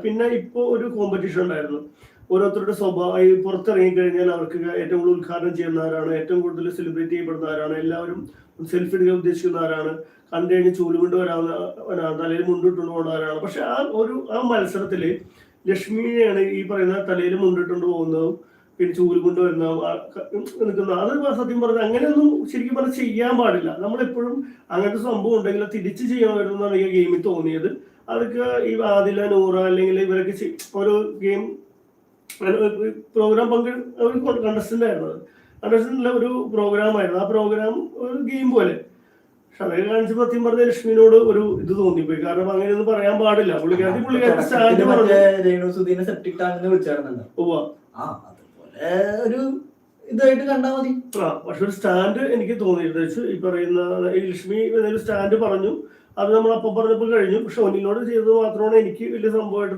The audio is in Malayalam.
പിന്നെ ഇപ്പോൾ ഒരു കോമ്പറ്റീഷൻ ഉണ്ടായിരുന്നു. ഓരോരുത്തരുടെ സ്വഭാവം ഈ പുറത്തിറങ്ങി കഴിഞ്ഞാൽ അവർക്ക് ഏറ്റവും കൂടുതൽ ഉദ്ഘാടനം ചെയ്യുന്നവരാണ്, ഏറ്റവും കൂടുതൽ സെലിബ്രേറ്റ് ചെയ്യപ്പെടുന്നവരാണ്, എല്ലാവരും സെൽഫി എടുക്കാൻ ഉദ്ദേശിക്കുന്നവരാണ്, കണ്ടു കഴിഞ്ഞ് ചൂലുകൊണ്ട് വരാവുന്നവരാണ്, തലയിൽ മുണ്ടിട്ടുകൊണ്ട് പോകുന്നവരാണ്. പക്ഷെ ആ മത്സരത്തിൽ ലക്ഷ്മിയെയാണ് ഈ പറയുന്ന തലയിൽ മുണ്ടിട്ടുകൊണ്ട് പോകുന്നതും പിന്നെ ചൂല് കൊണ്ട് നിൽക്കുന്ന അത് സത്യം പറഞ്ഞാൽ അങ്ങനെയൊന്നും ശരിക്കും പറഞ്ഞാൽ ചെയ്യാൻ പാടില്ല. നമ്മളെപ്പോഴും അങ്ങനത്തെ സംഭവം ഉണ്ടെങ്കിൽ തിരിച്ച് ചെയ്യണമായിരുന്നാണ് ഈ ഗെയിമിൽ തോന്നിയത്. അതൊക്കെ ഈ ആദില, നൂറ അല്ലെങ്കിൽ ഇവരൊക്കെ ഓരോ ഗെയിം പ്രോഗ്രാം ഒരു കണ്ടസ്റ്റന്റ് ആയിരുന്നത്. കണ്ടസ്റ്റന്റിലെ ഒരു പ്രോഗ്രാം ആയിരുന്നു. ആ പ്രോഗ്രാം ഒരു ഗെയിം പോലെ. പക്ഷെ അതൊക്കെ കാണിച്ച് സത്യം പറഞ്ഞ ലക്ഷ്മിനോട് ഒരു ഇത് തോന്നിപ്പോയി. കാരണം അങ്ങനെയൊന്നും പറയാൻ പാടില്ല. പുള്ളിക്കാരത്തി സ്റ്റാൻഡ് ഒരു ഇതായിട്ട് കണ്ടാൽ മതി. പക്ഷെ ഒരു സ്റ്റാൻഡ് എനിക്ക് തോന്നിയിട്ട് ഈ പറയുന്ന ഈ ലക്ഷ്മി സ്റ്റാൻഡ് പറഞ്ഞു. അത് നമ്മൾ അപ്പം പറഞ്ഞപ്പോൾ കഴിഞ്ഞു. പക്ഷെ ഒന്നിനോട് ചെയ്തത് മാത്രമാണ് എനിക്ക് വലിയ സംഭവമായിട്ട്